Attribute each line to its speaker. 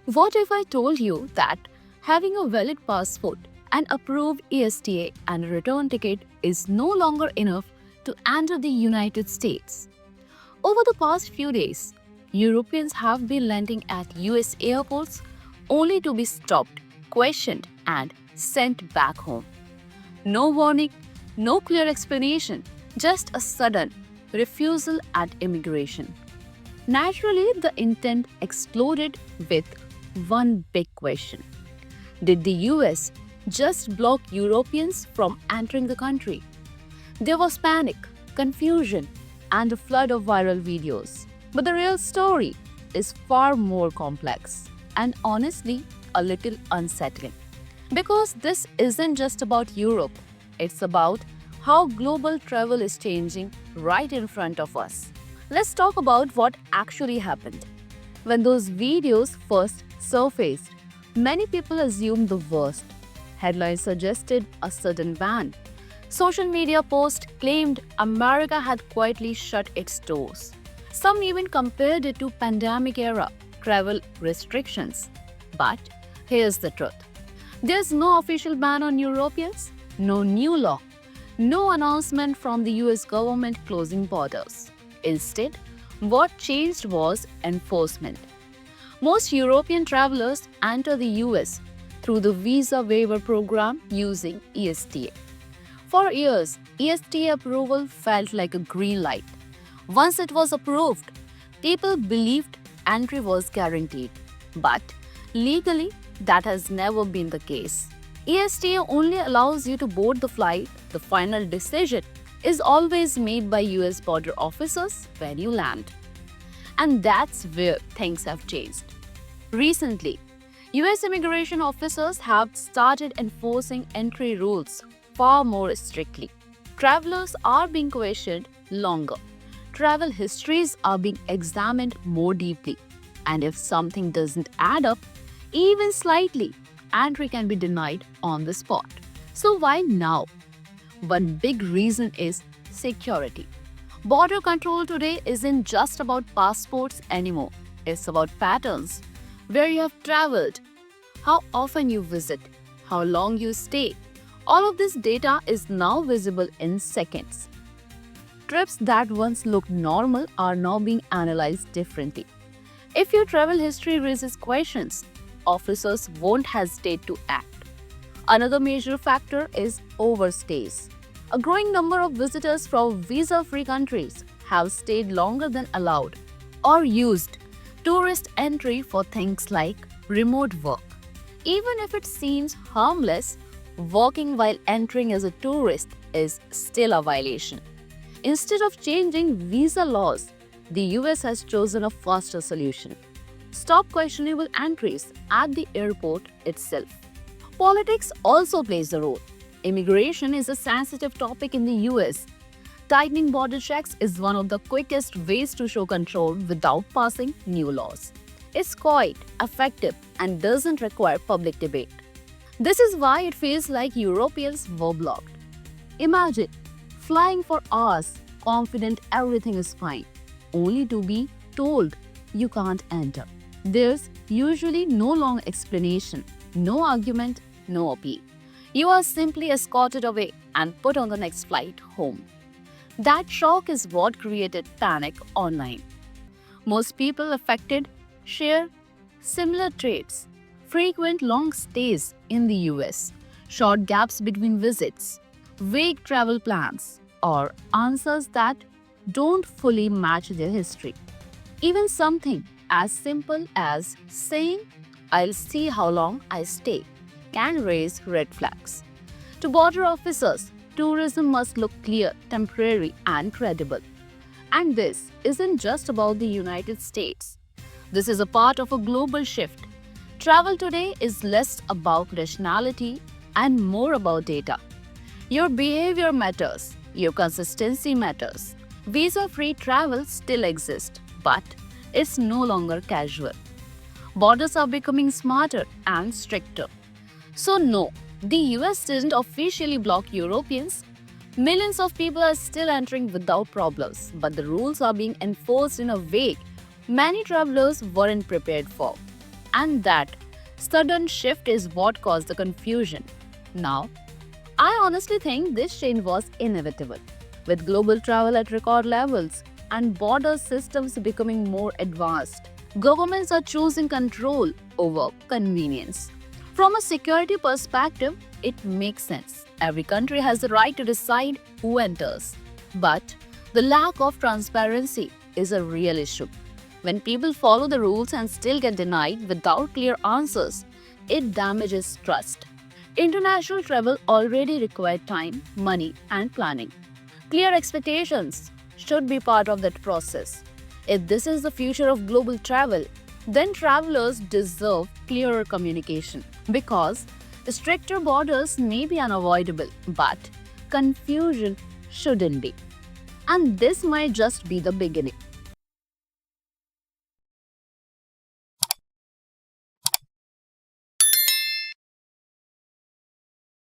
Speaker 1: What if I told you that having a valid passport, an approved ESTA, and a return ticket is no longer enough to enter the United States? Over the past few days, Europeans have been landing at US airports only to be stopped, questioned, and sent back home. No warning, no clear explanation, just a sudden refusal at immigration. Naturally, the intent exploded with one big question. Did the US just block Europeans from entering the country? There was panic, confusion, and a flood of viral videos. But the real story is far more complex and honestly a little unsettling. Because this isn't just about Europe, it's about how global travel is changing right in front of us. Let's talk about what actually happened. When those videos first surfaced, many people assumed the worst. Headlines suggested a sudden ban. Social media posts claimed America had quietly shut its doors. Some even compared it to pandemic era travel restrictions. But here's the truth. There's no official ban on Europeans, no new law, no announcement from the US government closing borders. Instead, what changed was enforcement. Most European travelers enter the US through the visa waiver program using ESTA. For years, ESTA approval felt like a green light. Once it was approved, people believed entry was guaranteed. But legally, that has never been the case. ESTA only allows you to board the flight. The final decision is always made by US border officers when you land. And that's where things have changed. Recently, US immigration officers have started enforcing entry rules far more strictly. Travelers are being questioned longer. Travel histories are being examined more deeply. And if something doesn't add up, even slightly, entry can be denied on the spot. So why now? One big reason is security. Border control today isn't just about passports anymore. It's about patterns, where you have traveled, how often you visit, how long you stay. All of this data is now visible in seconds. Trips that once looked normal are now being analyzed differently. If your travel history raises questions, officers won't hesitate to act. Another major factor is overstays. A growing number of visitors from visa-free countries have stayed longer than allowed or used tourist entry for things like remote work. Even if it seems harmless, working while entering as a tourist is still a violation. Instead of changing visa laws, the US has chosen a faster solution. Stop questionable entries at the airport itself. Politics also plays a role. Immigration is a sensitive topic in the US. Tightening border checks is one of the quickest ways to show control without passing new laws. It's quiet, effective, and doesn't require public debate. This is why it feels like Europeans were blocked. Imagine flying for hours, confident everything is fine, only to be told you can't enter. There's usually no long explanation, no argument, no appeal. You are simply escorted away and put on the next flight home. That shock is what created panic online. Most people affected share similar traits: frequent long stays in the US, short gaps between visits, vague travel plans, or answers that don't fully match their history. Even something as simple as saying, "I'll see how long I stay," can raise red flags. To border officers, tourism must look clear, temporary, and credible. And this isn't just about the United States. This is a part of a global shift. Travel today is less about rationality and more about data. Your behavior matters, your consistency matters. Visa-free travel still exists, but it's no longer casual. Borders are becoming smarter and stricter. So no, the US didn't officially block Europeans. Millions of people are still entering without problems, but the rules are being enforced in a way many travelers weren't prepared for. And that sudden shift is what caused the confusion. Now, I honestly think this change was inevitable. With global travel at record levels and border systems becoming more advanced, governments are choosing control over convenience. From a security perspective, it makes sense. Every country has the right to decide who enters. But the lack of transparency is a real issue. When people follow the rules and still get denied without clear answers, it damages trust. International travel already requires time, money, and planning. Clear expectations should be part of that process. If this is the future of global travel, then travelers deserve clearer communication because stricter borders may be unavoidable, but confusion shouldn't be. And this might just be the beginning.